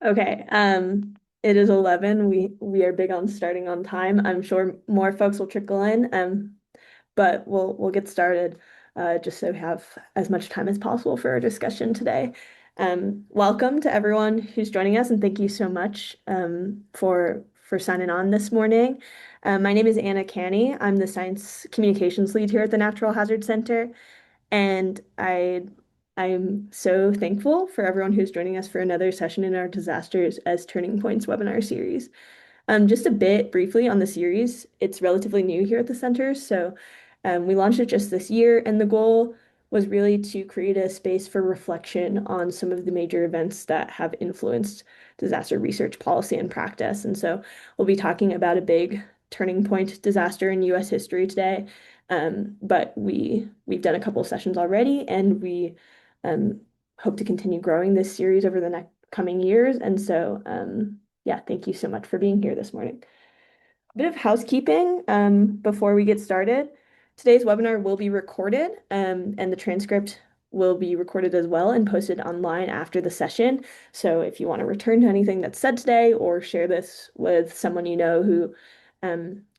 Okay, it is 11. We are big on starting on time. I'm sure more folks will trickle in, but we'll get started just so we have as much time as possible for our discussion today. Welcome to everyone who's joining us, and thank you so much for signing on this morning. My name is Anna Canny. I'm the Science Communications Lead here at the Natural Hazard Center. And I'm so thankful for everyone who's joining us for another session in our Disasters as Turning Points webinar series. Just a bit briefly on the series, it's relatively new here at the center, so we launched it just this year, and the goal was really to create a space for reflection on some of the major events that have influenced disaster research policy and practice. And so we'll be talking about a big turning point disaster in US history today. But we've done a couple of sessions already, and we um, hope to continue growing this series over the next coming years. And so yeah, thank you so much for being here this morning. A bit of housekeeping before we get started. Today's webinar will be recorded, and the transcript will be recorded as well and posted online after the session. So if you want to return to anything that's said today or share this with someone you know who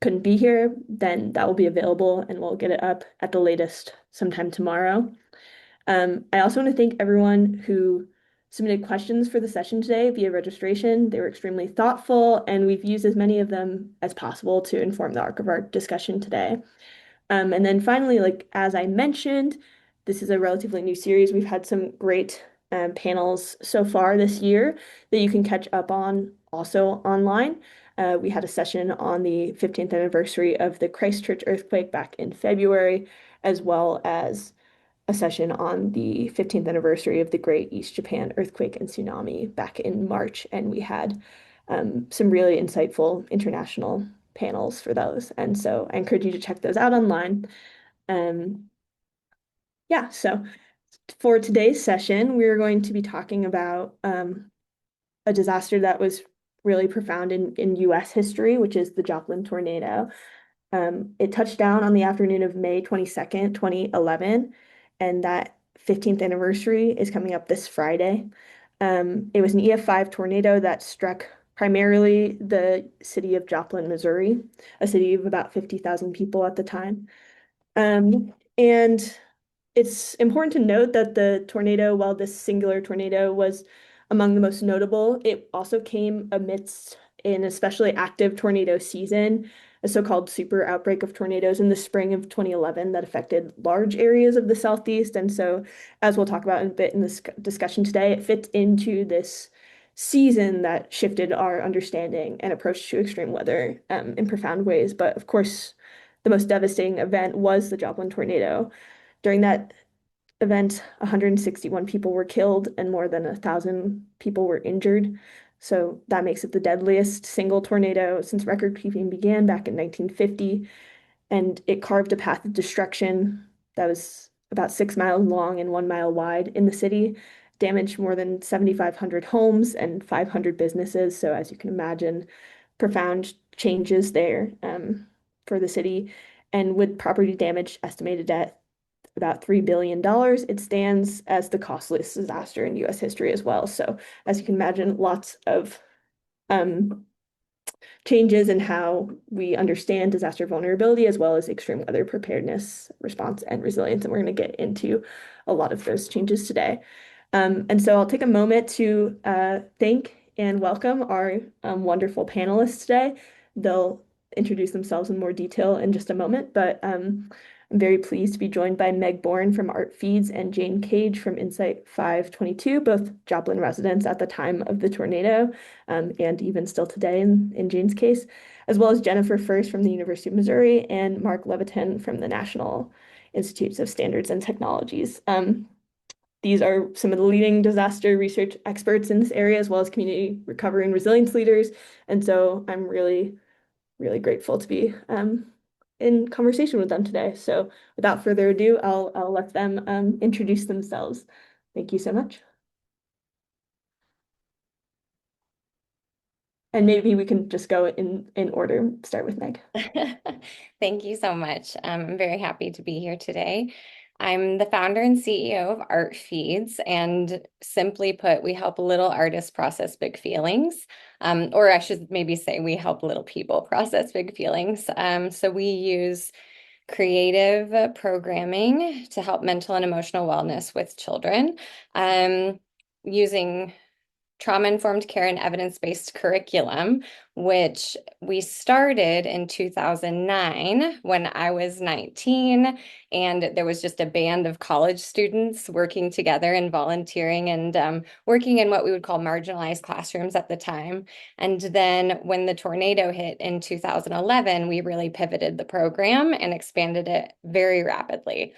couldn't be here, then that will be available and we'll get it up at the latest sometime tomorrow. I also want to thank everyone who submitted questions for the session today via registration. They were extremely thoughtful, and we've used as many of them as possible to inform the arc of our discussion today. And then finally, like as I mentioned, this is a relatively new series. We've had some great panels so far this year that you can catch up on also online. We had a session on the 15th anniversary of the Christchurch earthquake back in February, as well as a session on the 15th anniversary of the Great East Japan earthquake and tsunami back in March. And we had some really insightful international panels for those. And so I encourage you to check those out online. Um, yeah, so for today's session, we're going to be talking about a disaster that was really profound in US history, which is the Joplin tornado. It touched down on the afternoon of May 22nd, 2011, and that 15th anniversary is coming up this Friday. It was an EF5 tornado that struck primarily the city of Joplin, Missouri, a city of about 50,000 people at the time. And it's important to note that the tornado, while this singular tornado was among the most notable, it also came amidst an especially active tornado season, a so-called super outbreak of tornadoes in the spring of 2011 that affected large areas of the Southeast. And so, as we'll talk about in a bit in this discussion today, it fits into this season that shifted our understanding and approach to extreme weather in profound ways. But of course, the most devastating event was the Joplin tornado. During that event, 161 people were killed and more than 1,000 people were injured. So that makes it the deadliest single tornado since record keeping began back in 1950. And it carved a path of destruction that was about 6 miles long and 1 mile wide in the city, damaged more than 7,500 homes and 500 businesses. So, as you can imagine, profound changes there for the city. And with property damage estimated at about $3 billion, it stands as the costliest disaster in US history as well. So, as you can imagine, lots of um, changes in how we understand disaster vulnerability as well as extreme weather preparedness, response, and resilience. And we're going to get into a lot of those changes today. And so I'll take a moment to thank and welcome our wonderful panelists today. They'll introduce themselves in more detail in just a moment, but I'm very pleased to be joined by Meg Bourne from Art Feeds and Jane Cage from Insight 522, both Joplin residents at the time of the tornado, and even still today in Jane's case, as well as Jennifer First from the University of Missouri and Mark Levitin from the National Institutes of Standards and Technologies. These are some of the leading disaster research experts in this area, as well as community recovery and resilience leaders. And so I'm really, really grateful to be in conversation with them today. So without further ado, I'll let them introduce themselves. Thank you so much. And maybe we can just go in order. Start with Meg. Thank you so much. I'm very happy to be here today. I'm the founder and CEO of Art Feeds, and simply put, we help little artists process big feelings. Or I should maybe say we help little people process big feelings. So we use creative programming to help mental and emotional wellness with children, using trauma-informed care and evidence-based curriculum, which we started in 2009 when I was 19, and there was just a band of college students working together and volunteering and working in what we would call marginalized classrooms at the time. And then when the tornado hit in 2011, we really pivoted the program and expanded it very rapidly.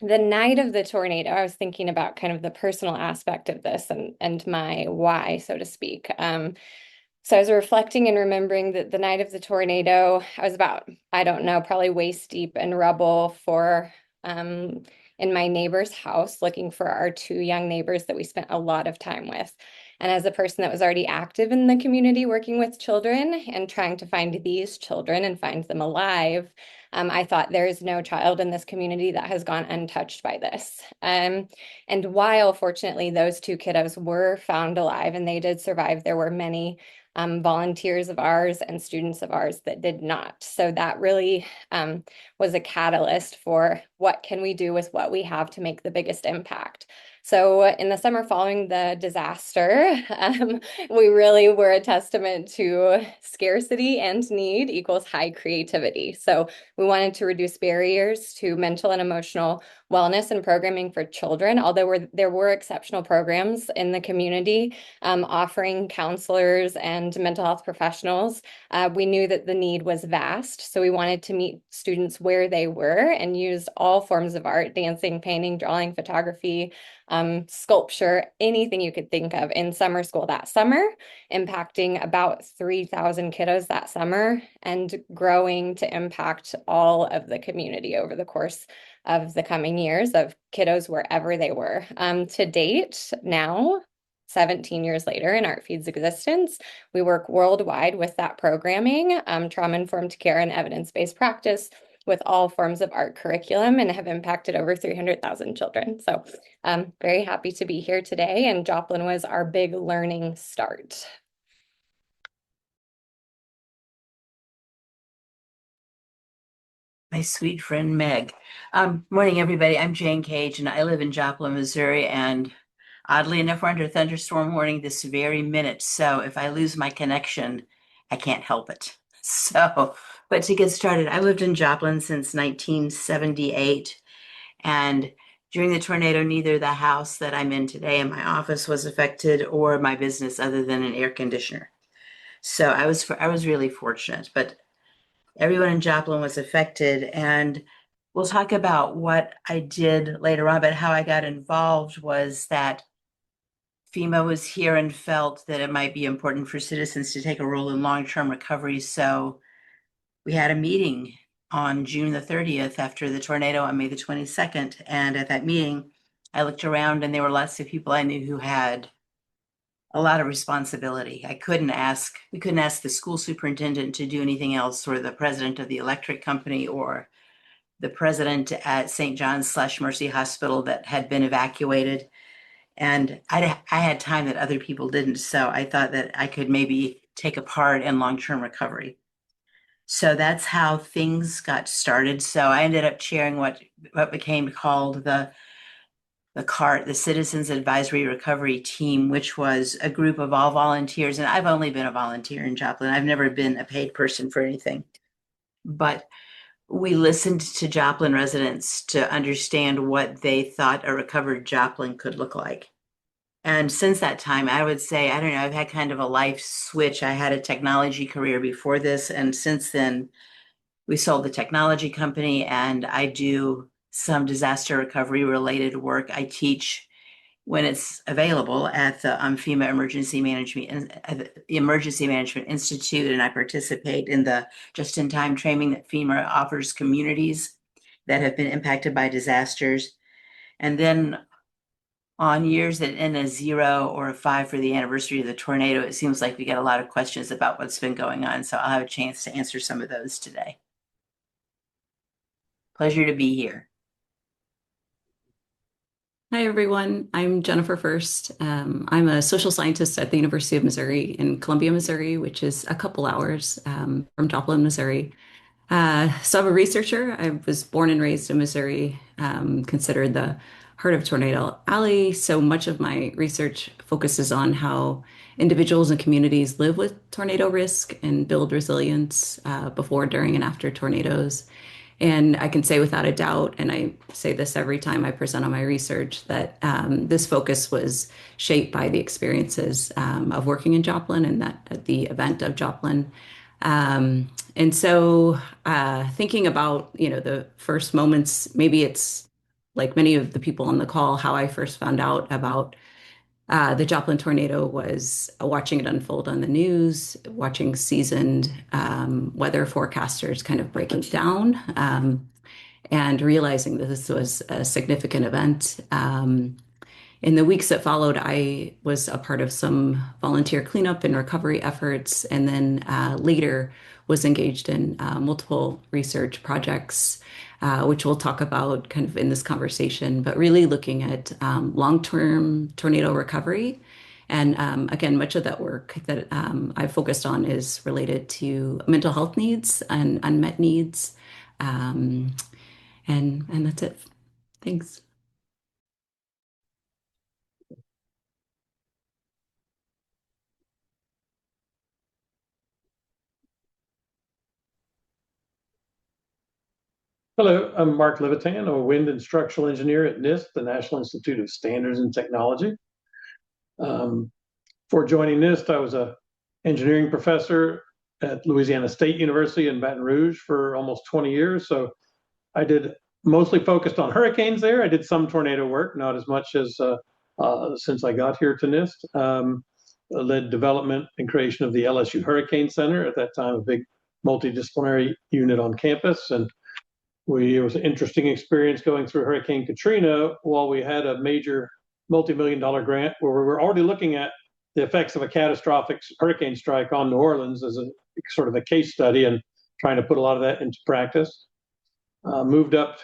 The night of the tornado, I was thinking about kind of the personal aspect of this and my why, so to speak. So I was reflecting and remembering that the night of the tornado, I was about, I don't know, probably waist deep in rubble for in my neighbor's house, looking for our two young neighbors that we spent a lot of time with. And as a person that was already active in the community working with children and trying to find these children and find them alive, I thought there is no child in this community that has gone untouched by this. And while fortunately those two kiddos were found alive and they did survive, there were many volunteers of ours and students of ours that did not. So that really was a catalyst for what can we do with what we have to make the biggest impact. So in the summer following the disaster, we really were a testament to scarcity and need equals high creativity. So we wanted to reduce barriers to mental and emotional wellness and programming for children, although there were exceptional programs in the community offering counselors and mental health professionals. We knew that the need was vast, so we wanted to meet students where they were and used all forms of art, dancing, painting, drawing, photography, sculpture, anything you could think of in summer school that summer, impacting about 3,000 kiddos that summer and growing to impact all of the community over the course of the coming years of kiddos wherever they were. To date, now, 17 years later in Art Feed's existence, we work worldwide with that programming, trauma-informed care and evidence-based practice with all forms of art curriculum and have impacted over 300,000 children. So I'm very happy to be here today, and Joplin was our big learning start. My sweet friend Meg. Morning, everybody. I'm Jane Cage, and I live in Joplin, Missouri. And oddly enough, we're under thunderstorm warning this very minute. So if I lose my connection, I can't help it. But to get started, I lived in Joplin since 1978. And during the tornado, neither the house that I'm in today and my office was affected or my business other than an air conditioner. So I was really fortunate. But everyone in Joplin was affected. And we'll talk about what I did later on, but how I got involved was that FEMA was here and felt that it might be important for citizens to take a role in long-term recovery. So we had a meeting on June the 30th after the tornado on May the 22nd. And at that meeting, I looked around and there were lots of people I knew who had a lot of responsibility. We couldn't ask the school superintendent to do anything else, or the president of the electric company, or the president at St. John's slash Mercy Hospital that had been evacuated. And I had time that other people didn't. So I thought that I could maybe take a part in long-term recovery. So that's how things got started. So I ended up chairing what became called the CART, the Citizens Advisory Recovery Team, which was a group of all volunteers. And I've only been a volunteer in Joplin. I've never been a paid person for anything. But we listened to Joplin residents to understand what they thought a recovered Joplin could look like. And since that time, I would say, I don't know, I've had kind of a life switch. I had a technology career before this. And since then, we sold the technology company, and I do some disaster recovery related work. I teach when it's available at the FEMA Emergency Management Institute, and I participate in the just-in-time training that FEMA offers communities that have been impacted by disasters. And then on years that end a 0 or a 5 for the anniversary of the tornado, it seems like we get a lot of questions about what's been going on. So I'll have a chance to answer some of those today. Pleasure to be here. Hi, everyone. I'm Jennifer First. I'm a social scientist at the University of Missouri in Columbia, Missouri, which is a couple hours from Joplin, Missouri. So I'm a researcher. I was born and raised in Missouri, considered the heart of Tornado Alley. So much of my research focuses on how individuals and communities live with tornado risk and build resilience before, during, and after tornadoes. And I can say without a doubt, and I say this every time I present on my research, that this focus was shaped by the experiences of working in Joplin and that at the event of Joplin. And so thinking about, the first moments, maybe it's like many of the people on the call, how I first found out about the Joplin tornado was watching it unfold on the news, watching seasoned weather forecasters kind of breaking down, and realizing that this was a significant event. In the weeks that followed, I was a part of some volunteer cleanup and recovery efforts, and then later was engaged in multiple research projects, which we'll talk about kind of in this conversation, but really looking at long-term tornado recovery. And again, much of that work that I've focused on is related to mental health needs and unmet needs. Um, and that's it. Thanks. Hello, I'm Mark Levitan. I'm a wind and structural engineer at NIST, the National Institute of Standards and Technology. Before joining NIST, I was an engineering professor at Louisiana State University in Baton Rouge for almost 20 years. So I did mostly focused on hurricanes there. I did some tornado work, not as much as since I got here to NIST. I led development and creation of the LSU Hurricane Center, at that time a big multidisciplinary unit on campus. And it was an interesting experience going through Hurricane Katrina while we had a major multi-million-dollar grant where we were already looking at the effects of a catastrophic hurricane strike on New Orleans as a sort of a case study and trying to put a lot of that into practice. Moved up,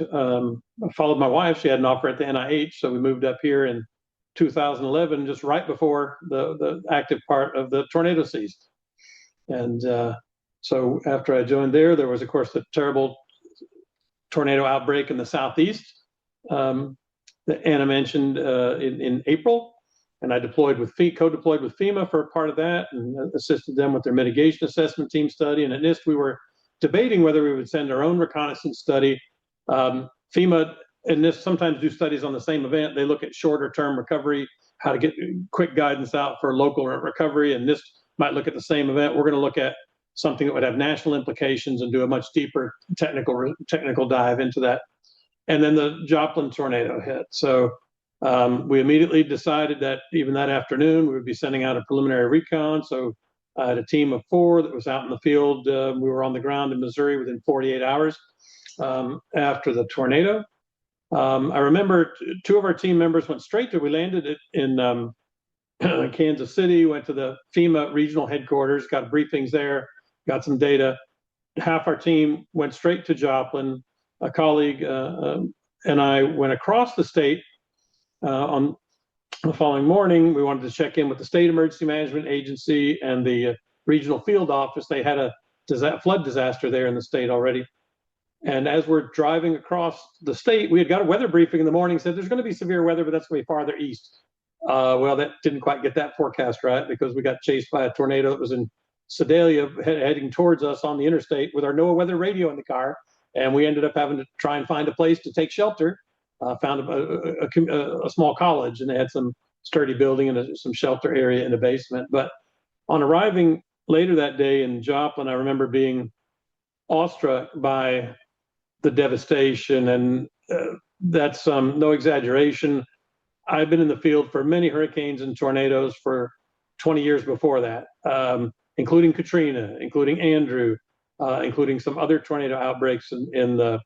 followed my wife. She had an offer at the NIH, so we moved up here in 2011, just right before the active part of the tornado season. And so after I joined there was, of course, the terrible tornado outbreak in the southeast that Anna mentioned in April. And I co-deployed with FEMA for a part of that and assisted them with their mitigation assessment team study. And at NIST, we were debating whether we would send our own reconnaissance study. FEMA and NIST sometimes do studies on the same event. They look at shorter term recovery, how to get quick guidance out for local recovery. And NIST might look at the same event. We're going to look at something that would have national implications and do a much deeper technical dive into that. And then the Joplin tornado hit. So we immediately decided that even that afternoon, we would be sending out a preliminary recon. So I had a team of 4 that was out in the field. We were on the ground in Missouri within 48 hours after the tornado. I remember 2 of our team members went straight to, we landed in Kansas City, went to the FEMA regional headquarters, got briefings there, got some data. Half our team went straight to Joplin. A colleague and I went across the state on the following morning. We wanted to check in with the State Emergency Management Agency and the regional field office. They had a flood disaster there in the state already. And as we're driving across the state, we had got a weather briefing in the morning, said there's going to be severe weather, but that's going to be farther east. Well, that didn't quite get that forecast right because we got chased by a tornado that was in Sedalia heading towards us on the interstate with our NOAA weather radio in the car. And we ended up having to try and find a place to take shelter. Found a small college, and they had some sturdy building and some shelter area in the basement. But on arriving later that day in Joplin, I remember being awestruck by the devastation. And that's no exaggeration. I've been in the field for many hurricanes and tornadoes for 20 years before that, including Katrina, including Andrew, including some other tornado outbreaks in the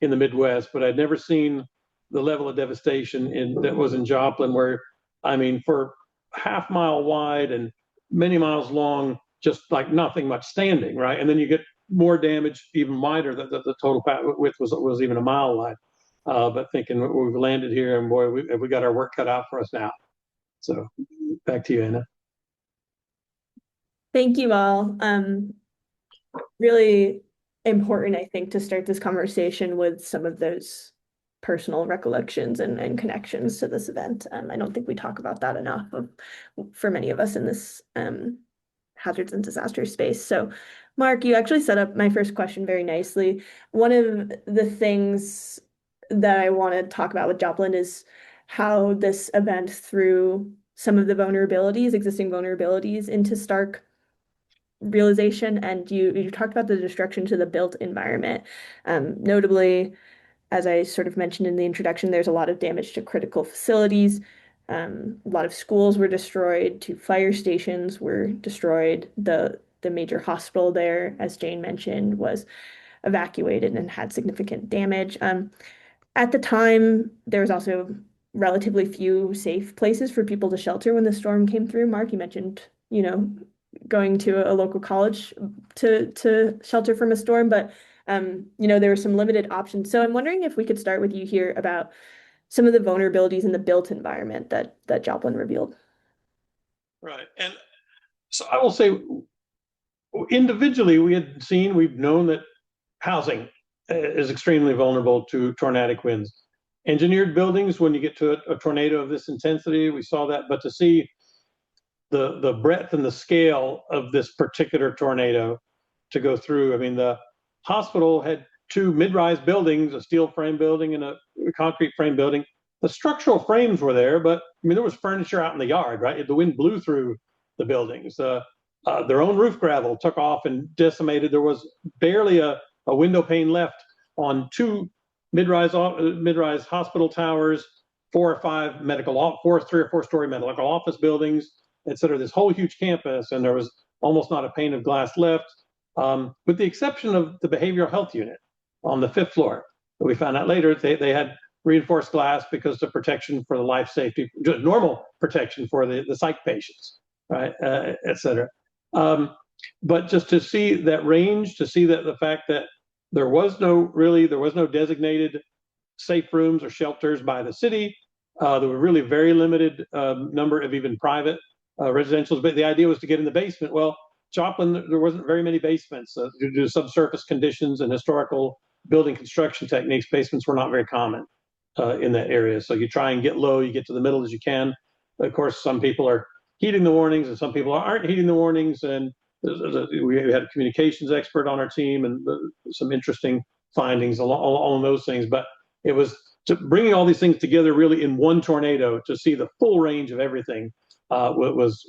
Midwest. But I'd never seen the level of devastation that was in Joplin, where, I mean, for half mile wide and many miles long, just like nothing much standing, right? And then you get more damage even wider. The total width was even a mile wide. but thinking we've landed here, and boy, we got our work cut out for us now. So back to you, Anna. Thank you all. Really important, I think, to start this conversation with some of those personal recollections and connections to this event. I don't think we talk about that enough for many of us in this hazards and disasters space. So, Mark, you actually set up my first question very nicely. One of the things that I want to talk about with Joplin is how this event threw some of the vulnerabilities, existing vulnerabilities, into stark realization. And you talked about the destruction to the built environment. Notably, as I sort of mentioned in the introduction, there's a lot of damage to critical facilities. A lot of schools were destroyed, two fire stations were destroyed. The major hospital there, as Jane mentioned, was evacuated and had significant damage. At the time, there was also relatively few safe places for people to shelter when the storm came through. Mark, you mentioned, going to a local college to shelter from a storm, but there were some limited options. So I'm wondering if we could start with you here about some of the vulnerabilities in the built environment that Joplin revealed. Right. And so I will say, individually, we've known that housing is extremely vulnerable to tornadic winds. Engineered buildings, when you get to a tornado of this intensity, we saw that. But to see the breadth and the scale of this particular tornado to go through, I mean, the hospital had two mid-rise buildings, a steel frame building and a concrete frame building. The structural frames were there, but I mean, there was furniture out in the yard, right? The wind blew through the buildings. Their own roof gravel took off and decimated. There was barely a window pane left on two mid-rise hospital towers, 4 or 5 3 or 4 story medical office buildings, et cetera. This whole huge campus, and there was almost not a pane of glass left, with the exception of the behavioral health unit on the 5th floor. We found out later they had reinforced glass because of protection for the life safety, normal protection for the psych patients, right, et cetera. But just to see that range, to see that the fact that there was no designated safe rooms or shelters by the city. There were really very limited number of even private residentials, but the idea was to get in the basement. Well, Joplin, there wasn't very many basements due to subsurface conditions and historical building construction techniques. Basements were not very common in that area. So you try and get low, you get to the middle as you can. Of course, some people are heeding the warnings and some people aren't heeding the warnings. And we had a communications expert on our team and some interesting findings along those things. But it was bringing all these things together really in one tornado to see the full range of everything was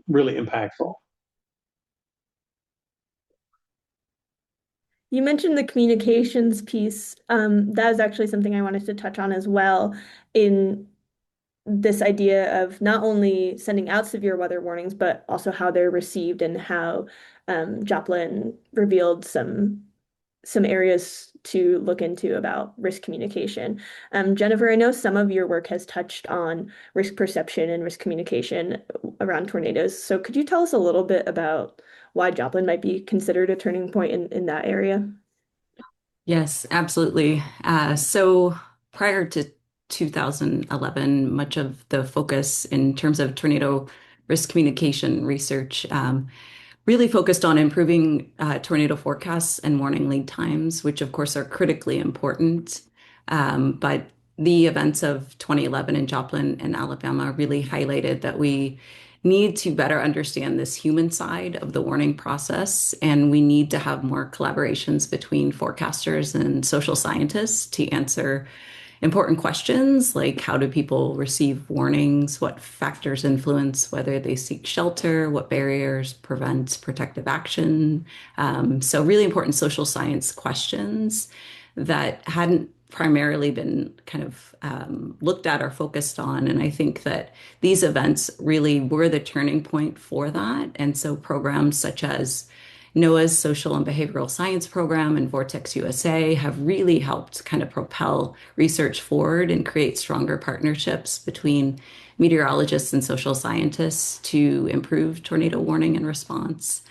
really impactful. You mentioned the communications piece. That is actually something I wanted to touch on as well, in this idea of not only sending out severe weather warnings, but also how they're received and how Joplin revealed some areas to look into about risk communication. Jennifer, I know some of your work has touched on risk perception and risk communication around tornadoes. So could you tell us a little bit about why Joplin might be considered a turning point in that area? Yes, absolutely. So prior to 2011, much of the focus in terms of tornado risk communication research really focused on improving tornado forecasts and warning lead times, which of course are critically important. But the events of 2011 in Joplin and Alabama really highlighted that we need to better understand this human side of the warning process, and we need to have more collaborations between forecasters and social scientists to answer important questions like how do people receive warnings, what factors influence whether they seek shelter, what barriers prevent protective action. So really important social science questions that hadn't primarily been kind of looked at or focused on. And I think that these events really were the turning point for that. And so programs such as NOAA's Social and Behavioral Science Program and Vortex USA have really helped kind of propel research forward and create stronger partnerships between meteorologists and social scientists to improve tornado warning and response.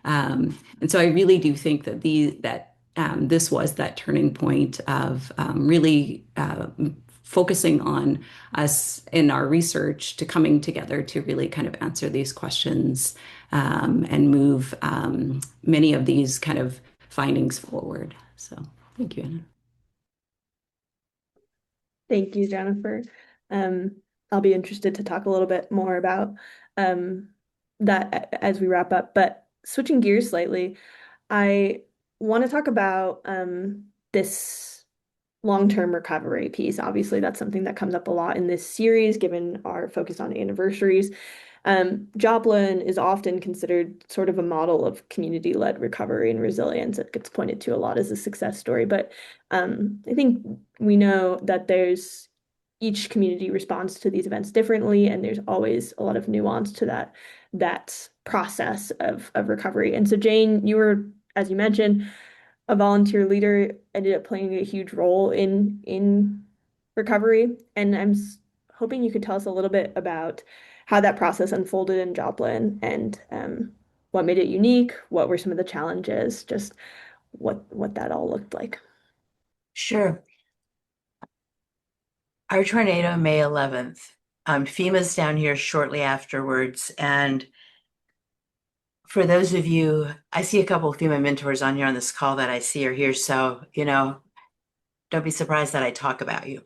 And so I really do think that this was that turning point of really focusing on us in our research to coming together to really kind of answer these questions and move many of these kind of findings forward. So thank you, Anna. Thank you, Jennifer. Um, I'll be interested to talk a little bit more about um, that as we wrap up. But switching gears slightly, I want to talk about this long-term recovery piece. Obviously, that's something that comes up a lot in this series, given our focus on anniversaries. Joplin is often considered sort of a model of community-led recovery and resilience. It gets pointed to a lot as a success story, but I think we know that there's each community responds to these events differently, and there's always a lot of nuance to that process of recovery. And so, Jane, you were, as you mentioned, a volunteer leader, ended up playing a huge role in recovery. And hoping you could tell us a little bit about how that process unfolded in Joplin and what made it unique, what were some of the challenges, just what that all looked like. Sure. Our tornado, May 11th, FEMA's down here shortly afterwards. And for those of you, I see a couple of FEMA mentors on here on this call that I see are here. So, don't be surprised that I talk about you.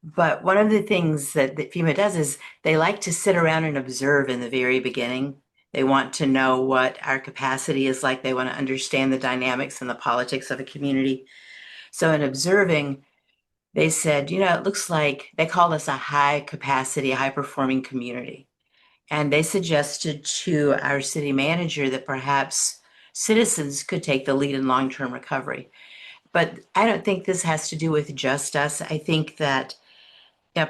But one of the things that FEMA does is they like to sit around and observe in the very beginning. They want to know what our capacity is like. They want to understand the dynamics and the politics of a community. So in observing, they said, it looks like they called us a high capacity, high performing community. And they suggested to our city manager that perhaps citizens could take the lead in long-term recovery. But I don't think this has to do with just us. I think that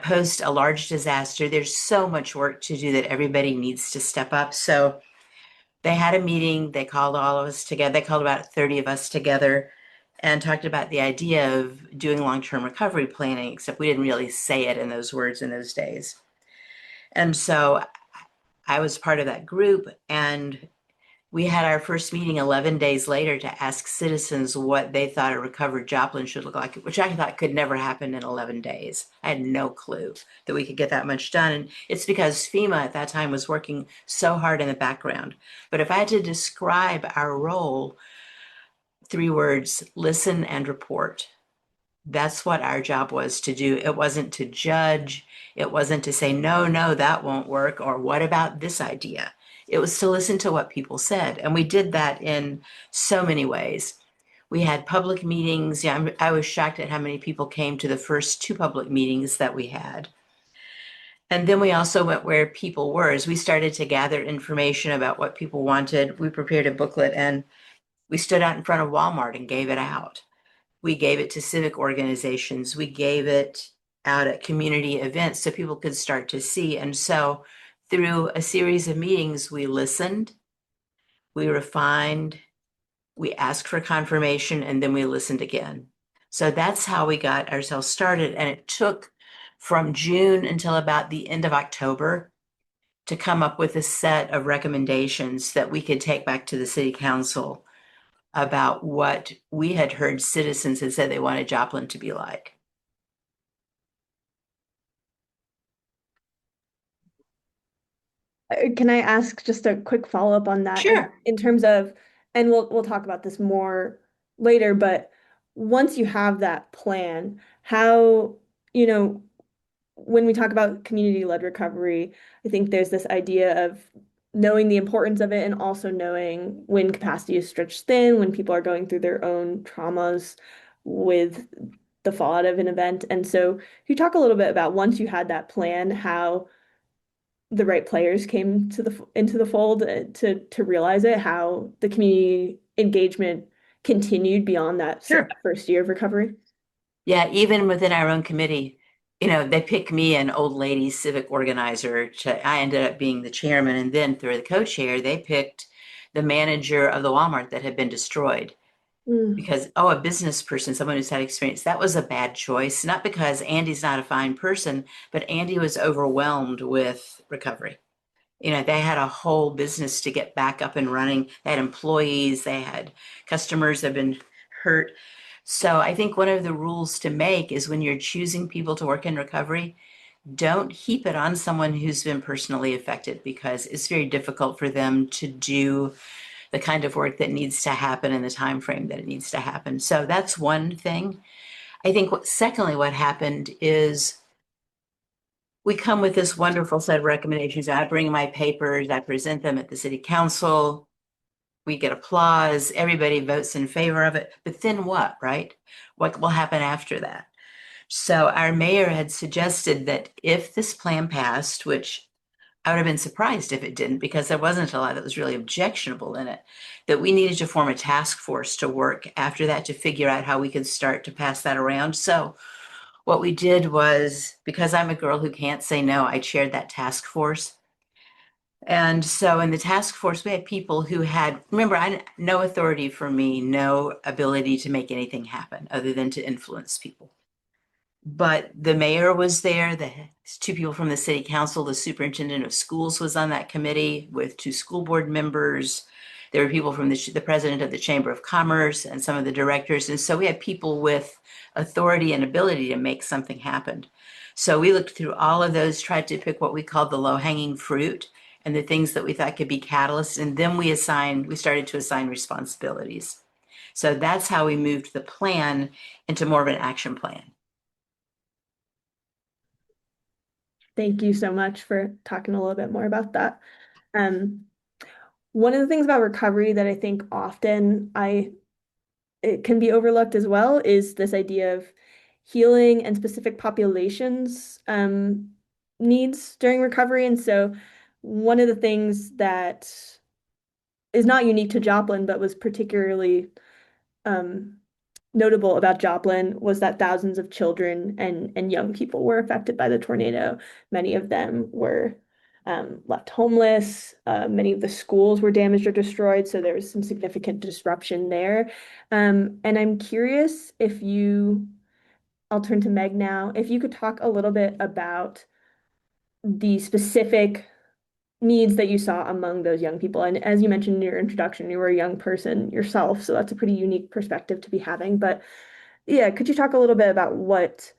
post a large disaster, there's so much work to do that everybody needs to step up. So they had a meeting, they called all of us together, they called about 30 of us together and talked about the idea of doing long-term recovery planning, except we didn't really say it in those words in those days. And so I was part of that group, and we had our first meeting 11 days later to ask citizens what they thought a recovered Joplin should look like, which I thought could never happen in 11 days. I had no clue that we could get that much done. And it's because FEMA at that time was working so hard in the background. But if I had to describe our role, 3 words: listen and report. That's what our job was to do. It wasn't to judge. It wasn't to say, no, that won't work, or what about this idea? It was to listen to what people said. And we did that in so many ways. We had public meetings. Yeah, I was shocked at how many people came to the first 2 public meetings that we had. And then we also went where people were. As we started to gather information about what people wanted, we prepared a booklet and we stood out in front of Walmart and gave it out. We gave it to civic organizations. We gave it out at community events so people could start to see. And so through a series of meetings, we listened, we refined, we asked for confirmation, and then we listened again. So that's how we got ourselves started. And it took from June until about the end of October to come up with a set of recommendations that we could take back to the city council about what we had heard citizens had said they wanted Joplin to be like. Can I ask just a quick follow-up on that Sure. in terms of, and we'll talk about this more later, but once you have that plan, how, when we talk about community-led recovery, I think there's this idea of knowing the importance of it and also knowing when capacity is stretched thin, when people are going through their own traumas with the fallout of an event. And so, can you talk a little bit about once you had that plan, how the right players came into the fold to realize it, how the community engagement continued beyond that Sure. first year of recovery? Yeah, even within our own committee, they picked me, an old lady civic organizer, I ended up being the chairman. And then through the co-chair, they picked the manager of the Walmart that had been destroyed. Because, a business person, someone who's had experience, that was a bad choice. Not because Andy's not a fine person, but Andy was overwhelmed with recovery. They had a whole business to get back up and running. They had employees, they had customers that had been hurt. So I think one of the rules to make is when you're choosing people to work in recovery, don't heap it on someone who's been personally affected, because it's very difficult for them to do the kind of work that needs to happen in the time frame that it needs to happen. So that's one thing. I think secondly, what happened is we come with this wonderful set of recommendations. I bring my papers, I present them at the city council, we get applause, everybody votes in favor of it. But then what, right? What will happen after that? So our mayor had suggested that if this plan passed, which I would have been surprised if it didn't, because there wasn't a lot that was really objectionable in it, that we needed to form a task force to work after that to figure out how we could start to pass that around. So what we did was, because I'm a girl who can't say no, I chaired that task force. And so in the task force, we had people who had, remember, no authority for me, no ability to make anything happen other than to influence people. But the mayor was there, the two people from the city council, the superintendent of schools was on that committee with two school board members. There were people from the president of the Chamber of Commerce and some of the directors. And so we had people with authority and ability to make something happen. So we looked through all of those, tried to pick what we called the low-hanging fruit and the things that we thought could be catalysts. And then we started to assign responsibilities. So that's how we moved the plan into more of an action plan. Thank you so much for talking a little bit more about that. Um, One of the things about recovery that I think often it can be overlooked as well is this idea of healing and specific populations needs during recovery. And so one of the things that is not unique to Joplin, but was particularly um, notable about Joplin was that thousands of children and young people were affected by the tornado. Many of them were left homeless. Many of the schools were damaged or destroyed, so there was some significant disruption there. And I'm curious if I'll turn to Meg now, if you could talk a little bit about the specific needs that you saw among those young people. And as you mentioned in your introduction, you were a young person yourself, so that's a pretty unique perspective to be having. But yeah, could you talk a little bit about what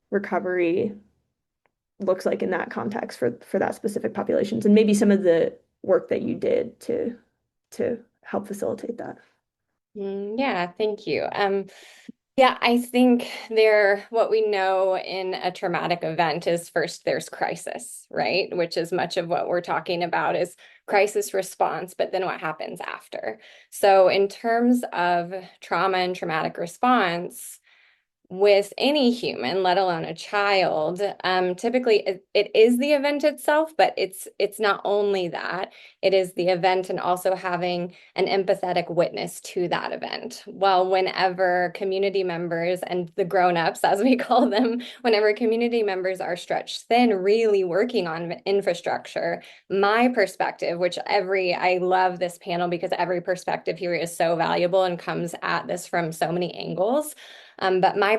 recovery looks like in that context for that specific populations and maybe some of the work that you did to help facilitate that? Yeah, thank you. Yeah, I think what we know in a traumatic event is first there's crisis, right? Which is much of what we're talking about is crisis response, but then what happens after. So in terms of trauma and traumatic response, with any human, let alone a child, typically it is the event itself, but it's not only that, it is the event and also having an empathetic witness to that event. Well, whenever community members and the grown-ups, as we call them, whenever community members are stretched thin, really working on infrastructure, my perspective, I love this panel because every perspective here is so valuable and comes at this from so many angles. But my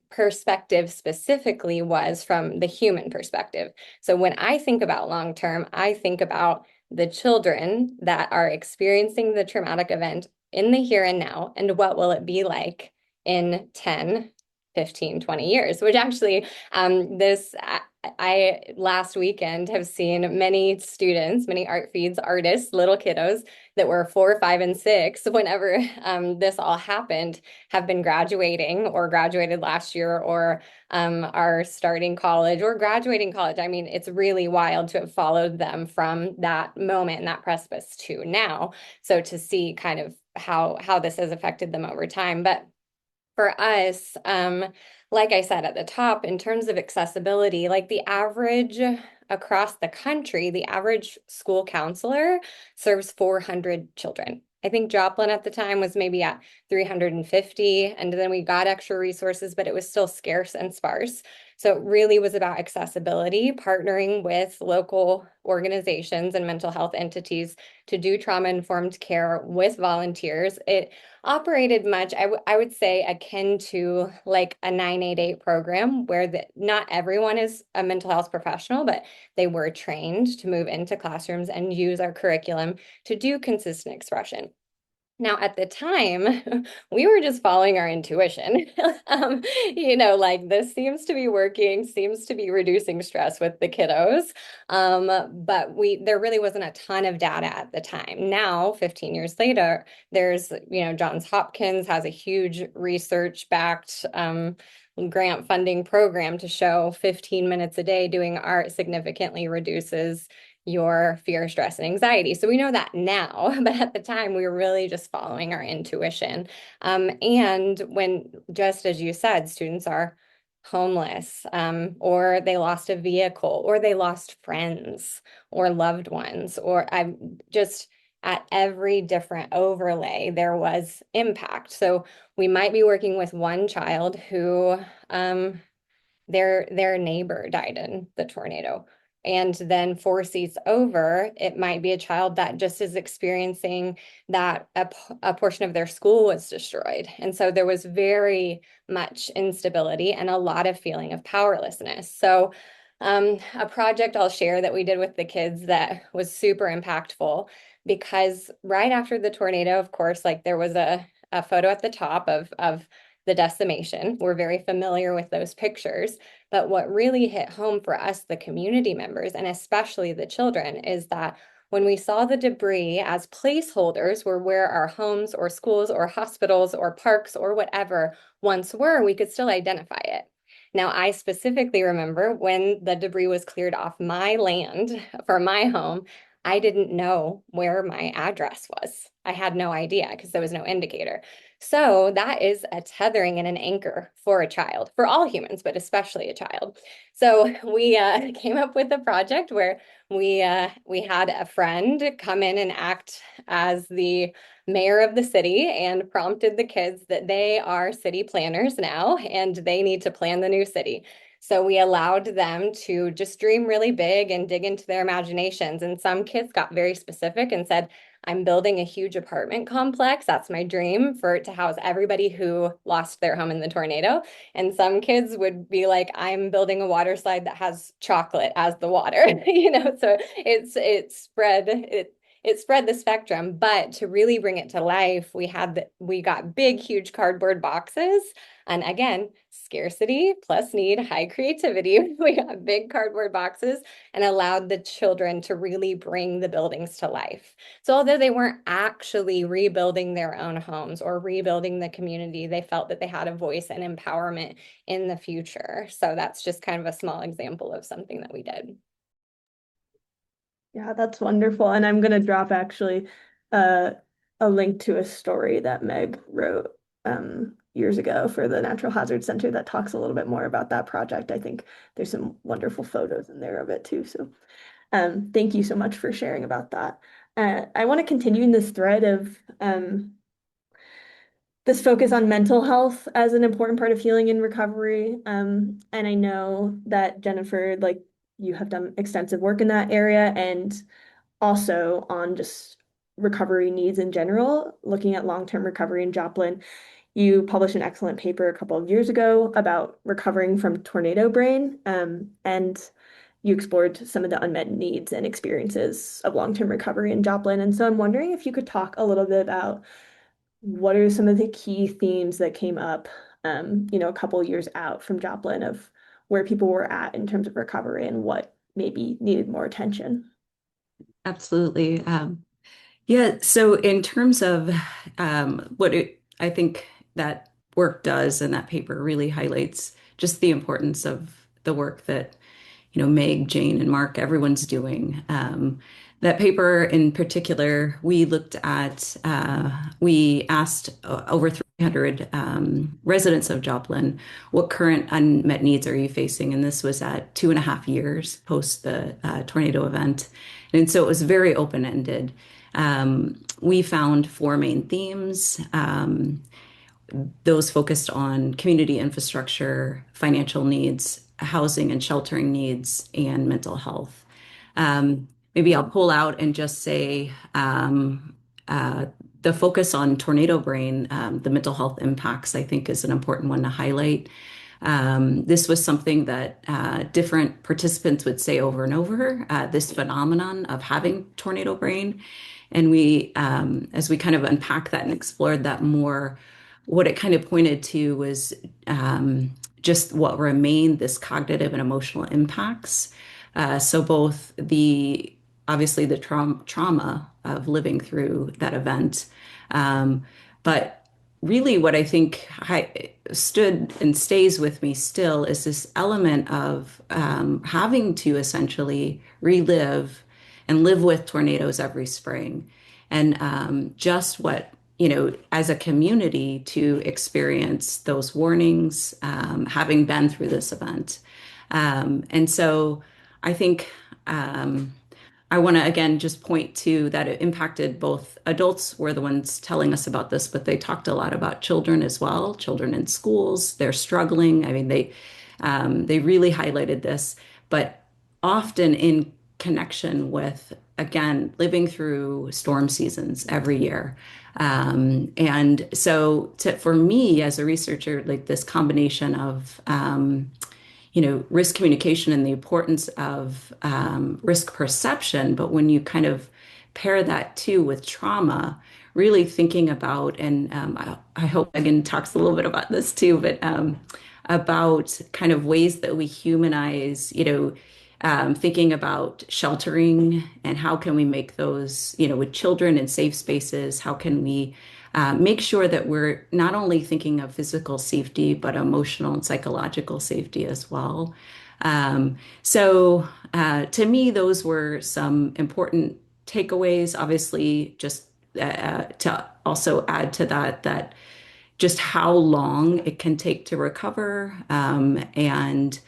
perspective specifically was from the human perspective. So when I think about long term, I think about the children that are experiencing the traumatic event in the here and now, and what will it be like in 10, 15, 20 years, which actually I last weekend have seen many students, many art feeds, artists, little kiddos that were 4, 5, and 6 whenever this all happened have been graduating or graduated last year or are starting college or graduating college. I mean, it's really wild to have followed them from that moment and that precipice to now. So to see kind of how this has affected them over time. But for us, like I said at the top, in terms of accessibility, like the average across the country, the average school counselor serves 400 children. I think Joplin at the time was maybe at 350, and then we got extra resources, but it was still scarce and sparse. So it really was about accessibility, partnering with local organizations and mental health entities to do trauma-informed care with volunteers. It operated much, I would say, akin to like a 988 program where not everyone is a mental health professional, but they were trained to move into classrooms and use our curriculum to do consistent expression. Now, at the time, we were just following our intuition. Like this seems to be working, seems to be reducing stress with the kiddos. But there really wasn't a ton of data at the time. Now, 15 years later, there's, Johns Hopkins has a huge research-backed grant funding program to show 15 minutes a day doing art significantly reduces your fear, stress, and anxiety. So we know that now, but at the time we were really just following our intuition. And when, just as you said, students are homeless, or they lost a vehicle, or they lost friends or loved ones, or I'm just at every different overlay, there was impact. So we might be working with one child who their neighbor died in the tornado. And then 4 seats over, it might be a child that just is experiencing that a portion of their school was destroyed. And so there was very much instability and a lot of feeling of powerlessness. So a project I'll share that we did with the kids that was super impactful, because right after the tornado, of course, like there was a photo at the top of the decimation. We're very familiar with those pictures. But what really hit home for us, the community members, and especially the children, is that when we saw the debris as placeholders were where our homes or schools or hospitals or parks or whatever once were, we could still identify it. Now, I specifically remember when the debris was cleared off my land for my home, I didn't know where my address was. I had no idea because there was no indicator. So that is a tethering and an anchor for a child, for all humans, but especially a child. So we came up with a project where we had a friend come in and act as the mayor of the city and prompted the kids that they are city planners now and they need to plan the new city. So we allowed them to just dream really big and dig into their imaginations. And some kids got very specific and said, I'm building a huge apartment complex. That's my dream, for it to house everybody who lost their home in the tornado. And some kids would be like, I'm building a water slide that has chocolate as the water, so it spread the spectrum. But to really bring it to life, we got big, huge cardboard boxes. And again, scarcity plus need, high creativity. We got big cardboard boxes and allowed the children to really bring the buildings to life. So although they weren't actually rebuilding their own homes or rebuilding the community, they felt that they had a voice and empowerment in the future. So that's just kind of a small example of something that we did. Yeah, that's wonderful. And I'm gonna drop actually a link to a story that Meg wrote years ago for the Natural Hazard Center that talks a little bit more about that project. I think there's some wonderful photos in there of it too. So thank you so much for sharing about that. I want to continue in this thread of this focus on mental health as an important part of healing and recovery. And I know that Jennifer, like you have done extensive work in that area and also on just recovery needs in general, looking at long-term recovery in Joplin. You published an excellent paper a couple of years ago about recovering from tornado brain, and you explored some of the unmet needs and experiences of long-term recovery in Joplin. And so I'm wondering if you could talk a little bit about what are some of the key themes that came up, a couple of years out from Joplin of where people were at in terms of recovery and what maybe needed more attention. Absolutely. Yeah, so in terms of I think that work does, and that paper really highlights just the importance of the work that, Meg, Jane, and Mark, everyone's doing. That paper in particular, we asked over 300 residents of Joplin, what current unmet needs are you facing? And this was at 2.5 years post the tornado event. And so it was very open-ended. We found four main themes. Those focused on community infrastructure, financial needs, housing and sheltering needs, and mental health. Maybe I'll pull out and just say the focus on tornado brain, the mental health impacts, I think is an important one to highlight. This was something that different participants would say over and over, this phenomenon of having tornado brain. And as we kind of unpacked that and explored that more, what it kind of pointed to was just what remained this cognitive and emotional impacts. So both obviously the trauma of living through that event, but really what I think stood and stays with me still is this element of having to essentially relive and live with tornadoes every spring. And just what, as a community to experience those warnings, having been through this event. And so I think I want to again just point to that it impacted both adults were the ones telling us about this, but they talked a lot about children as well, children in schools, they're struggling. I mean, they really highlighted this, but often in connection with, again, living through storm seasons every year. And so for me as a researcher, like this combination of risk communication and the importance of risk perception. But when you kind of pair that too with trauma, really thinking about, and I hope Megan talks a little bit about this too, but about kind of ways that we humanize, thinking about sheltering and how can we make those, with children in safe spaces, how can we make sure that we're not only thinking of physical safety, but emotional and psychological safety as well. So to me, those were some important takeaways. Obviously, just to also add to that just how long it can take to recover, and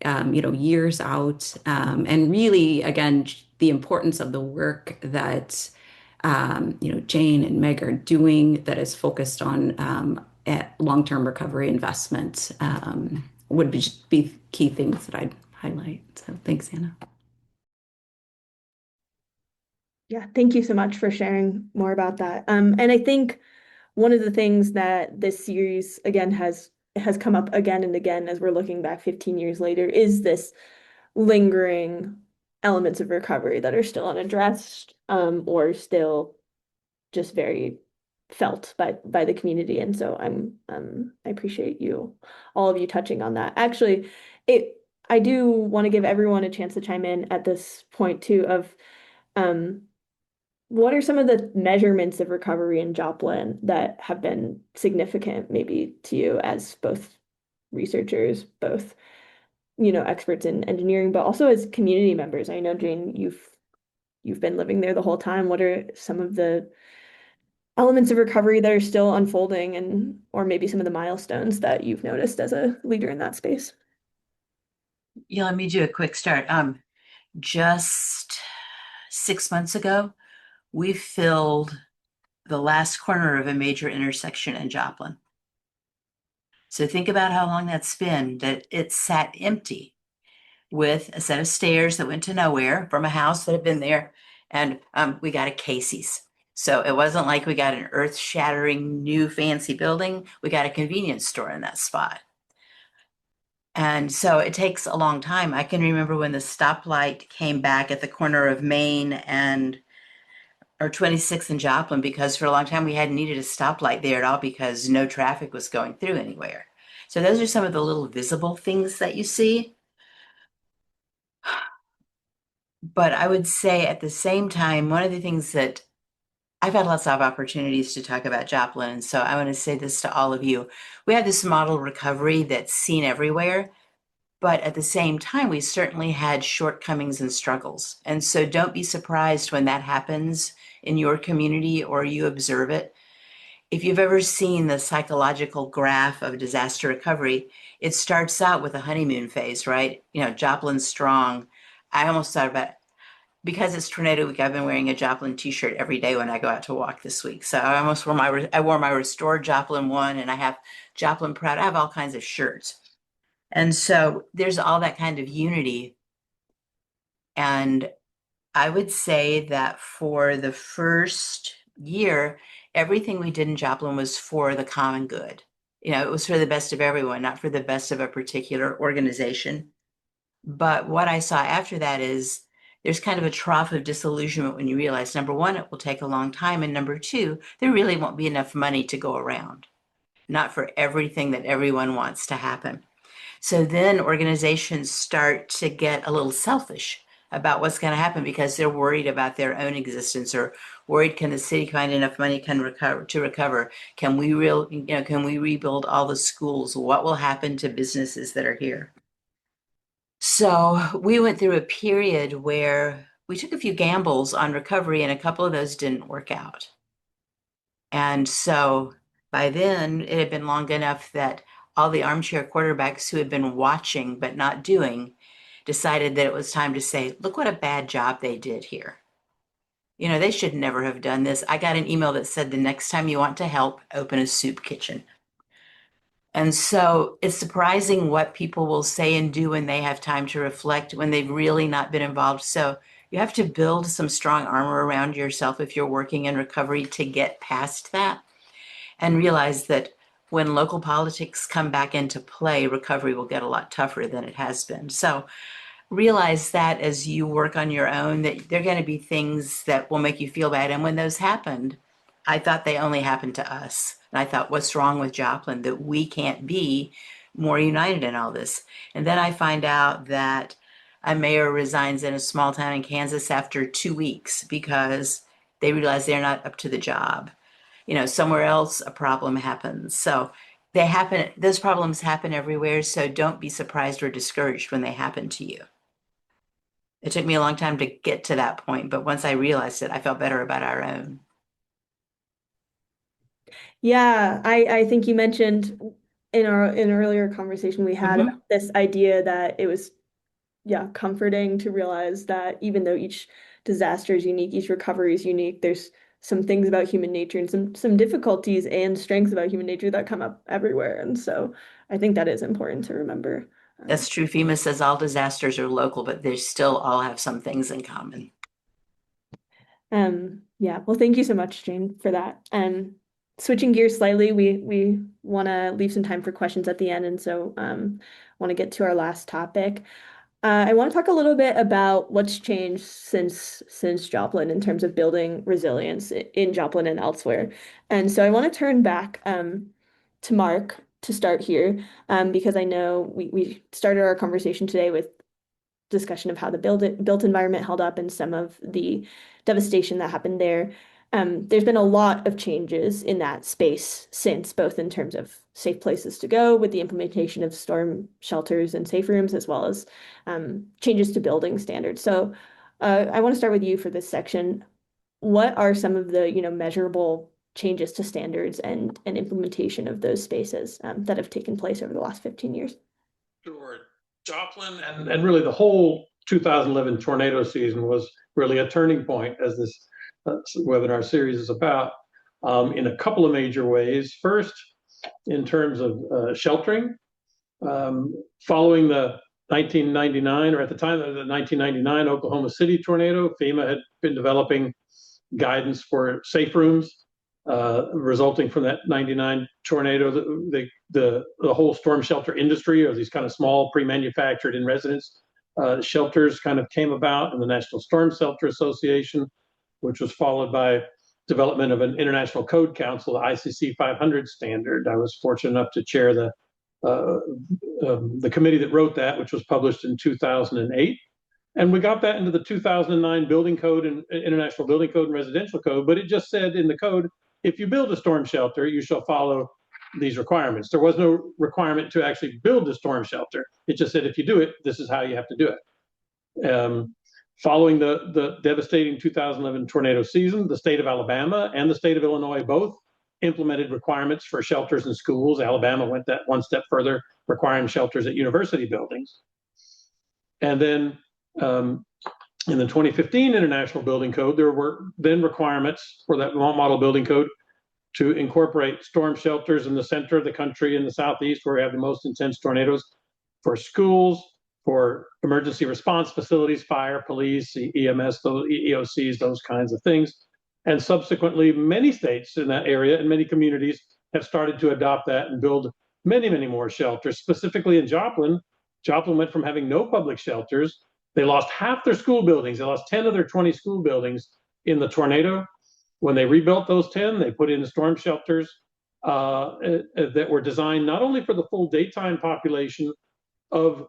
years out, and really, again, the importance of the work that Jane and Meg are doing that is focused on at long-term recovery investment, would be key things that I'd highlight. So thanks, Anna. Yeah, thank you so much for sharing more about that. And I think one of the things that this series again has come up again and again as we're looking back 15 years later is this lingering elements of recovery that are still unaddressed, or still just very felt by the community. And so I appreciate all of you touching on that. Actually, I do want to give everyone a chance to chime in at this point too of um what are some of the measurements of recovery in Joplin that have been significant maybe to you as both researchers, both experts in engineering, but also as community members? I know, Jane, you've been living there the whole time. What are some of the elements of recovery that are still unfolding, and or maybe some of the milestones that you've noticed as a leader in that space? Yeah, let me do a quick start. Just 6 months ago, we filled the last corner of a major intersection in Joplin. So think about how long that's been that it sat empty with a set of stairs that went to nowhere from a house that had been there. And we got a Casey's. So it wasn't like we got an earth-shattering new fancy building. We got a convenience store in that spot. And so it takes a long time. I can remember when the stoplight came back at the corner of Main and or 26th and Joplin, because for a long time we hadn't needed a stoplight there at all because no traffic was going through anywhere. So those are some of the little visible things that you see. But I would say at the same time, one of the things that I've had lots of opportunities to talk about Joplin, so I want to say this to all of you. We have this model recovery that's seen everywhere, but at the same time, we certainly had shortcomings and struggles. And so don't be surprised when that happens in your community or you observe it. If you've ever seen the psychological graph of disaster recovery, it starts out with a honeymoon phase, right? Joplin's strong. I almost thought about, because it's tornado week, I've been wearing a Joplin t-shirt every day when I go out to walk this week. So I almost wore my restored Joplin one, and I have Joplin Proud. I have all kinds of shirts. And so there's all that kind of unity. And I would say that for the first year, everything we did in Joplin was for the common good. It was for the best of everyone, not for the best of a particular organization. But what I saw after that is there's kind of a trough of disillusionment when you realize, number one, it will take a long time. And number two, there really won't be enough money to go around, not for everything that everyone wants to happen. So then organizations start to get a little selfish about what's going to happen because they're worried about their own existence or worried, can the city find enough money to recover? Can we rebuild all the schools? What will happen to businesses that are here? So we went through a period where we took a few gambles on recovery, and a couple of those didn't work out. And so by then, it had been long enough that all the armchair quarterbacks who had been watching but not doing decided that it was time to say, look what a bad job they did here. They should never have done this. I got an email that said, the next time you want to help, open a soup kitchen. And so it's surprising what people will say and do when they have time to reflect, when they've really not been involved. So you have to build some strong armor around yourself if you're working in recovery to get past that and realize that when local politics come back into play, recovery will get a lot tougher than it has been. So realize that as you work on your own, that there are going to be things that will make you feel bad. And when those happened, I thought they only happened to us. And I thought, what's wrong with Joplin that we can't be more united in all this? And then I find out that a mayor resigns in a small town in Kansas after 2 weeks because they realize they're not up to the job. Somewhere else a problem happens. So those problems happen everywhere. So don't be surprised or discouraged when they happen to you. It took me a long time to get to that point, but once I realized it, I felt better about our own. Yeah, I think you mentioned in an earlier conversation we had about this idea that it was, yeah, comforting to realize that even though each disaster is unique, each recovery is unique, there's some things about human nature and some difficulties and strengths about human nature that come up everywhere. And so I think that is important to remember. That's true. FEMA says all disasters are local, but they still all have some things in common. Yeah, well, thank you so much, Jane, for that. Switching gears slightly, we want to leave some time for questions at the end, and so want to get to our last topic. I want to talk a little bit about what's changed since Joplin in terms of building resilience in Joplin and elsewhere. And so I want to turn back to Mark to start here because I know we started our conversation today with discussion of how the built environment held up and some of the devastation that happened there. There's been a lot of changes in that space since, both in terms of safe places to go with the implementation of storm shelters and safe rooms, as well as changes to building standards. So I want to start with you for this section. What are some of the, measurable changes to standards and implementation of those spaces that have taken place over the last 15 years? Sure. Joplin and really the whole 2011 tornado season was really a turning point, as this webinar series is about, in a couple of major ways. First, in terms of sheltering, following the 1999, or at the time of the 1999 Oklahoma City tornado, FEMA had been developing guidance for safe rooms resulting from that 99 tornado. The whole storm shelter industry, or these kind of small pre-manufactured in residence shelters, kind of came about in the National Storm Shelter Association, which was followed by development of an International Code Council, the ICC 500 standard. I was fortunate enough to chair the committee that wrote that, which was published in 2008. And we got that into the 2009 Building Code and International Building Code and Residential Code, but it just said in the code, if you build a storm shelter, you shall follow these requirements. There was no requirement to actually build a storm shelter. It just said, if you do it, this is how you have to do it. Following the devastating 2011 tornado season, the state of Alabama and the state of Illinois both implemented requirements for shelters in schools. Alabama went that one step further, requiring shelters at university buildings. And then in the 2015 International Building Code, there were then requirements for that model building code to incorporate storm shelters in the center of the country, in the southeast, where we have the most intense tornadoes, for schools, for emergency response facilities, fire, police, EMS, those EOCs, those kinds of things. And subsequently, many states in that area and many communities have started to adopt that and build many, many more shelters. Specifically in Joplin, Joplin went from having no public shelters. They lost half their school buildings. They lost 10 of their 20 school buildings in the tornado. When they rebuilt those 10, they put in storm shelters that were designed not only for the full daytime population of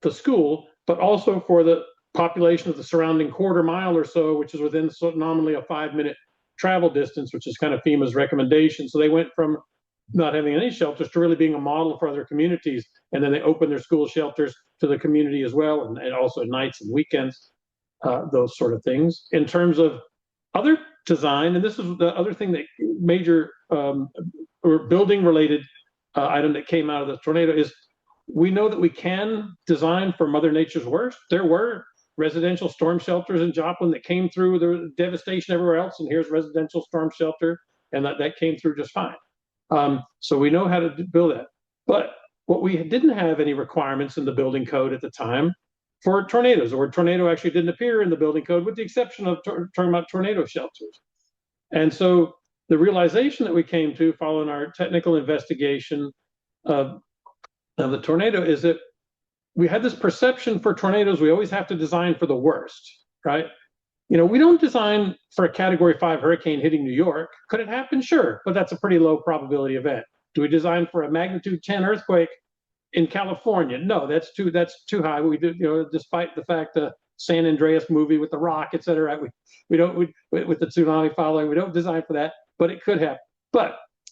the school, but also for the population of the surrounding quarter mile or so, which is within nominally a 5-minute travel distance, which is kind of FEMA's recommendation. So they went from not having any shelters to really being a model for other communities. And then they opened their school shelters to the community as well, and also nights and weekends, those sort of things. In terms of other design, and this is the other thing that major or building related item that came out of the tornado is we know that we can design for Mother Nature's worst. There were residential storm shelters in Joplin that came through the devastation everywhere else, and here's residential storm shelter, and that came through just fine. So we know how to build that. But what we didn't have any requirements in the building code at the time for tornadoes, or tornado actually didn't appear in the building code, with the exception of talking about tornado shelters. And so the realization that we came to following our technical investigation of the tornado is that we had this perception for tornadoes, we always have to design for the worst, right? We don't design for a Category 5 hurricane hitting New York. Could it happen? Sure, but that's a pretty low probability event. Do we design for a magnitude 10 earthquake in California? No, that's too high. We do, despite the fact the San Andreas movie with the rock, et cetera, we don't with the tsunami following, we don't design for that, but it could happen.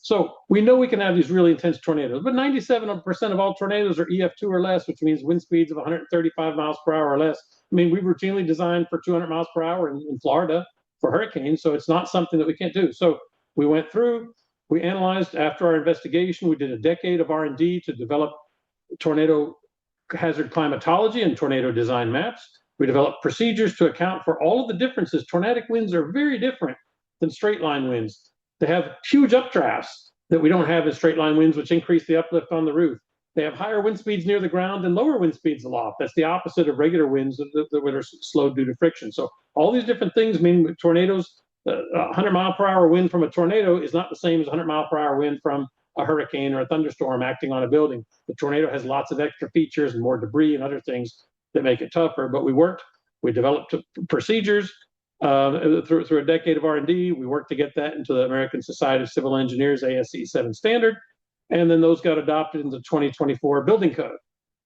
So we know we can have these really intense tornadoes, but 97% of all tornadoes are EF2 or less, which means wind speeds of 135 miles per hour or less. I mean, we routinely design for 200 miles per hour in Florida for hurricanes, so it's not something that we can't do. So we went through, we analyzed after our investigation, we did a decade of R&D to develop tornado hazard climatology and tornado design maps. We developed procedures to account for all of the differences. Tornadic winds are very different than straight line winds. They have huge updrafts that we don't have in straight line winds, which increase the uplift on the roof. They have higher wind speeds near the ground and lower wind speeds aloft. That's the opposite of regular winds that are slowed due to friction. So all these different things mean tornadoes, 100 mile per hour wind from a tornado is not the same as 100 mile per hour wind from a hurricane or a thunderstorm acting on a building. The tornado has lots of extra features and more debris and other things that make it tougher. But we developed procedures through a decade of R&D. We worked to get that into the American Society of Civil Engineers ASCE 7 standard, and then those got adopted into the 2024 building code,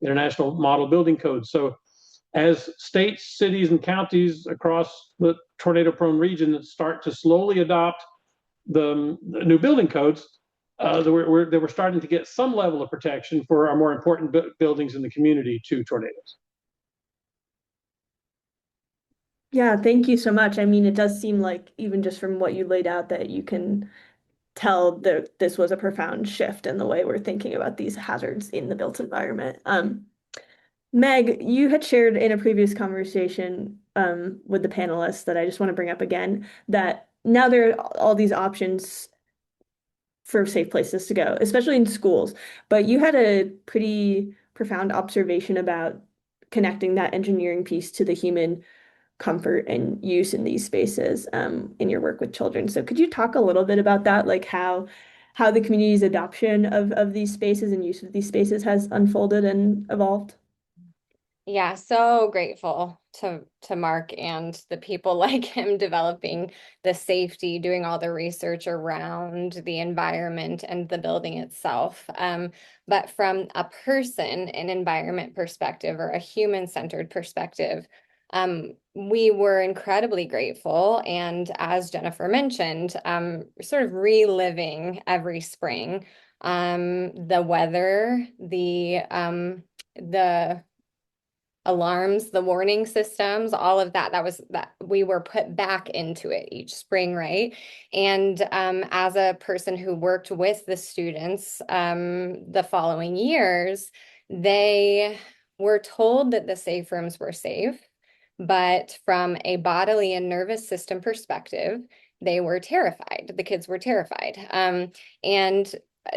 International Model Building Code. So as states, cities, and counties across the tornado-prone region start to slowly adopt the new building codes, they were starting to get some level of protection for our more important buildings in the community to tornadoes. Yeah, thank you so much. I mean, it does seem like even just from what you laid out that you can tell that this was a profound shift in the way we're thinking about these hazards in the built environment. Meg, you had shared in a previous conversation with the panelists that I just want to bring up again, that now there are all these options for safe places to go, especially in schools. But you had a pretty profound observation about connecting that engineering piece to the human comfort and use in these spaces in your work with children. So could you talk a little bit about that, like how the community's adoption of these spaces and use of these spaces has unfolded and evolved? Yeah, so grateful to Mark and the people like him developing the safety, doing all the research around the environment and the building itself. But from a person and environment perspective or a human-centered perspective, we were incredibly grateful. And as Jennifer mentioned, sort of reliving every spring, the weather, the alarms, the warning systems, all of that, that we were put back into it each spring, right? And as a person who worked with the students the following years, they were told that the safe rooms were safe, but from a bodily and nervous system perspective, they were terrified. The kids were terrified. And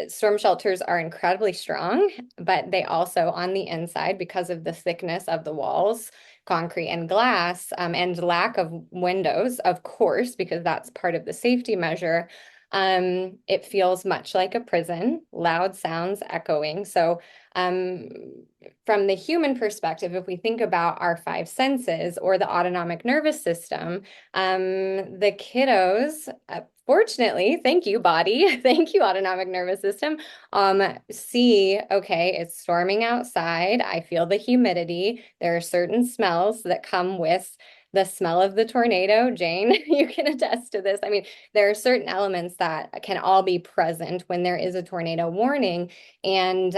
storm shelters are incredibly strong, but they also on the inside, because of the thickness of the walls, concrete and glass, and lack of windows, of course, because that's part of the safety measure, It feels much like a prison, loud sounds echoing. So from the human perspective, if we think about our five senses or the autonomic nervous system, the kiddos, fortunately, thank you, body, thank you, autonomic nervous system, see, okay, it's storming outside. I feel the humidity. There are certain smells that come with the smell of the tornado. Jane, you can attest to this. I mean, there are certain elements that can all be present when there is a tornado warning, and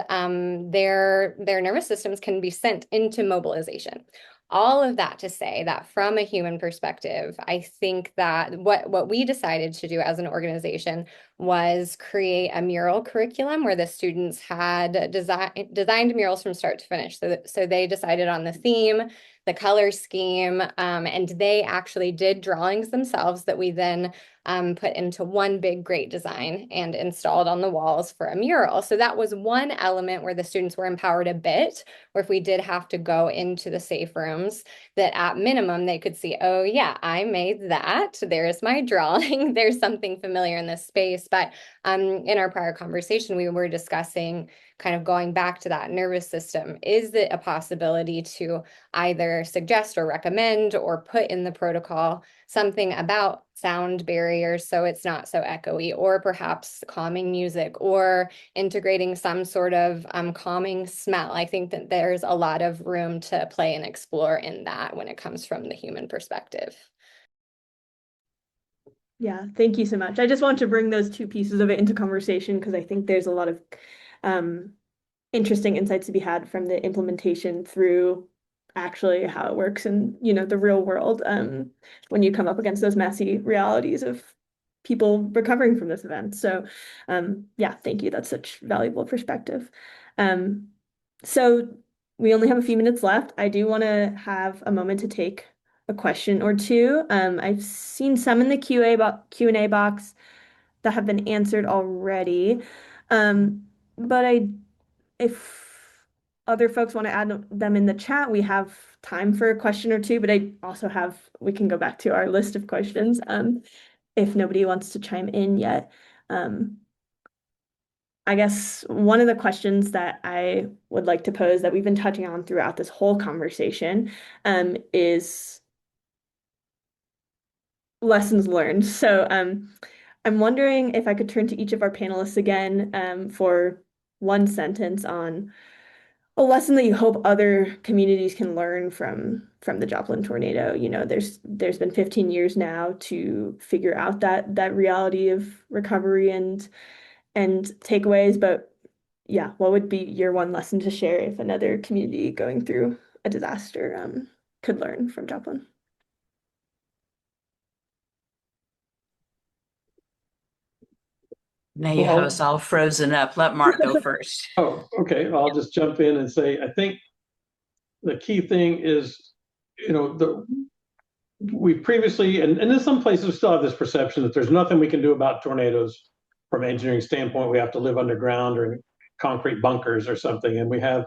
their nervous systems can be sent into mobilization. All of that to say that from a human perspective, I think that what we decided to do as an organization was create a mural curriculum where the students had designed murals from start to finish. So they decided on the theme, the color scheme, and they actually did drawings themselves that we then put into one big great design and installed on the walls for a mural. So that was one element where the students were empowered a bit, or if we did have to go into the safe rooms, that at minimum they could see, oh yeah, I made that. There's my drawing. There's something familiar in this space. But in our prior conversation, we were discussing kind of going back to that nervous system. Is it a possibility to either suggest or recommend or put in the protocol something about sound barriers so it's not so echoey, or perhaps calming music, or integrating some sort of calming smell? I think that there's a lot of room to play and explore in that when it comes from the human perspective. Yeah, thank you so much. I just want to bring those two pieces of it into conversation because I think there's a lot of interesting insights to be had from the implementation through actually how it works in, the real world, when you come up against those messy realities of people recovering from this event. So yeah, thank you. That's such valuable perspective. So we only have a few minutes left. I do want to have a moment to take a question or two. I've seen some in the Q&A box that have been answered already. But if other folks want to add them in the chat, we have time for a question or two, but we can go back to our list of questions if nobody wants to chime in yet. I guess one of the questions that I would like to pose that we've been touching on throughout this whole conversation is lessons learned. So I'm wondering if I could turn to each of our panelists again for one sentence on a lesson that you hope other communities can learn from the Joplin tornado. There's been 15 years now to figure out that reality of recovery and takeaways. But yeah, what would be your one lesson to share if another community going through a disaster could learn from Joplin? Now your host all frozen up. Let Mark go first. Oh, okay. I'll just jump in and say, I think the key thing is, we previously, and in some places we still have this perception that there's nothing we can do about tornadoes from an engineering standpoint. We have to live underground or in concrete bunkers or something. And we have,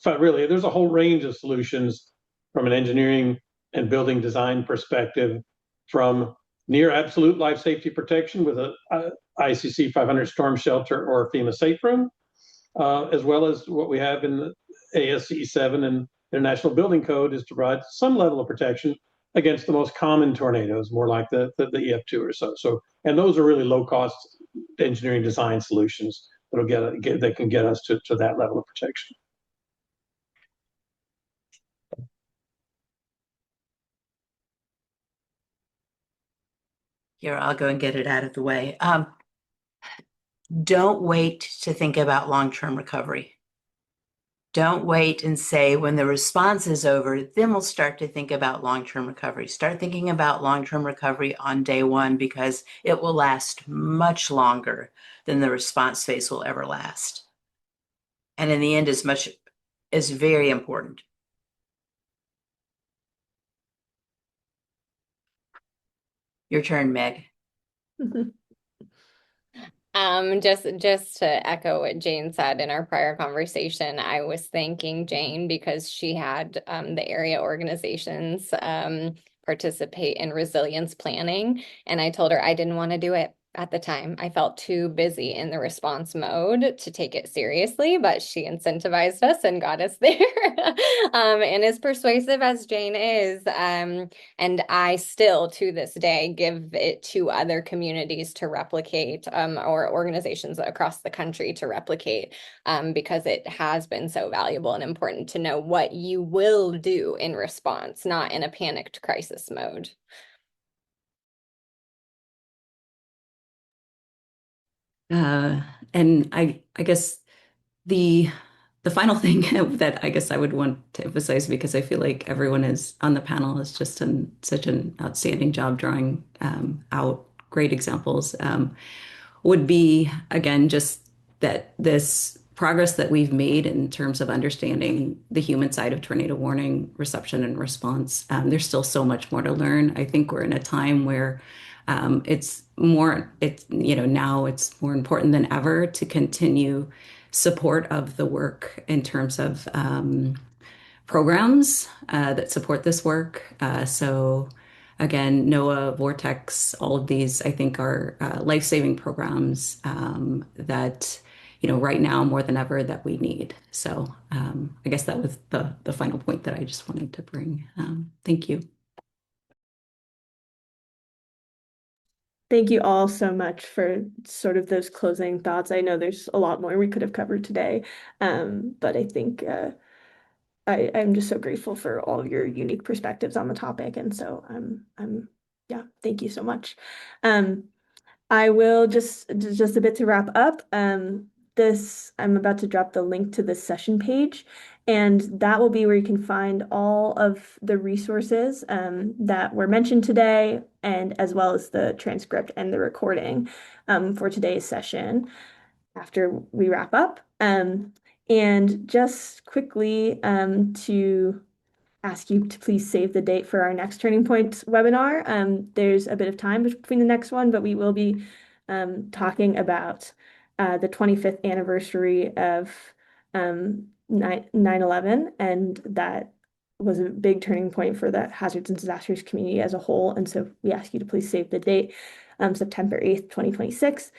really, there's a whole range of solutions from an engineering and building design perspective, from near absolute life safety protection with a ICC 500 storm shelter or a FEMA safe room, as well as what we have in the ASCE 7 and International Building Code, is to provide some level of protection against the most common tornadoes, more like the EF2 or so. And those are really low cost engineering design solutions that can get us to that level of protection. Here, I'll go and get it out of the way. Don't wait to think about long-term recovery. Don't wait and say, when the response is over, then we'll start to think about long-term recovery. Start thinking about long-term recovery on day one, because it will last much longer than the response phase will ever last. And in the end, is very important. Your turn, Meg. Just to echo what Jane said in our prior conversation, I was thanking Jane because she had the area organizations participate in resilience planning, and I told her I didn't want to do it. at the time. I felt too busy in the response mode to take it seriously, but she incentivized us and got us there. And as persuasive as Jane is, and I still to this day give it to other communities to replicate, or organizations across the country to replicate, because it has been so valuable and important to know what you will do in response, not in a panicked crisis mode. Uh, and I guess the the final thing that I guess I would want to emphasize, because I feel like everyone is on the panel has just done such an outstanding job drawing out great examples, would be again just that this progress that we've made in terms of understanding the human side of tornado warning, reception, and response. There's still so much more to learn. I think we're in a time where now it's more important than ever to continue support of the work in terms of programs that support this work. So again, NOAA, Vortex, all of these, I think, are life-saving programs that, right now more than ever that we need. So I guess that was the final point that I just wanted to bring. Thank you. Thank you all so much for sort of those closing thoughts. I know there's a lot more we could have covered today, but I think I'm just so grateful for all of your unique perspectives on the topic, and so yeah, thank you so much. Um, I will just a bit to wrap up. This I'm about to drop the link to the session page, and that will be where you can find all of the resources that were mentioned today, and as well as the transcript and the recording for today's session after we wrap up. And just quickly to ask you to please save the date for our next Turning Point webinar. There's a bit of time between the next one, but we will be talking about the 25th anniversary of 9/11, and that was a big turning point for the hazards and disasters community as a whole. And so we ask you to please save the date, September 8th, 2026.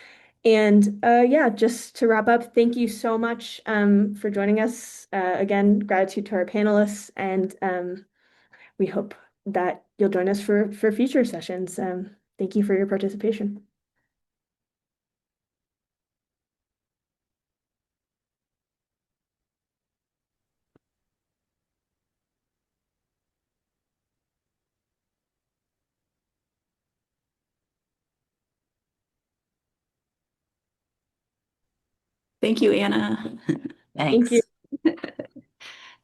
And yeah, just to wrap up, thank you so much for joining us. Again, gratitude to our panelists, and we hope that you'll join us for future sessions. Thank you for your participation. Thank you, Anna. Thank you. Thanks.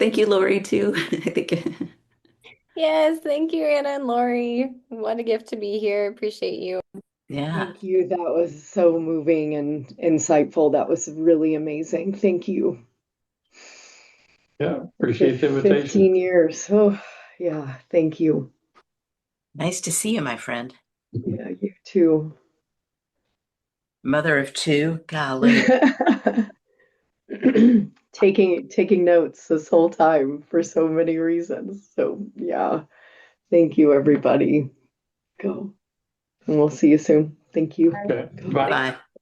Thank you, Lori, too. I think. Yes, thank you, Anna and Lori. What a gift to be here. Appreciate you. Yeah. Thank you. That was so moving and insightful. That was really amazing. Thank you. Yeah, appreciate the invitation. 15 years. Oh, yeah. Thank you. Nice to see you, my friend. Yeah, you too. Mother of two. Golly. Taking notes this whole time for so many reasons. So, yeah. Thank you, everybody. Go. And we'll see you soon. Thank you. Okay, Go. bye. Bye.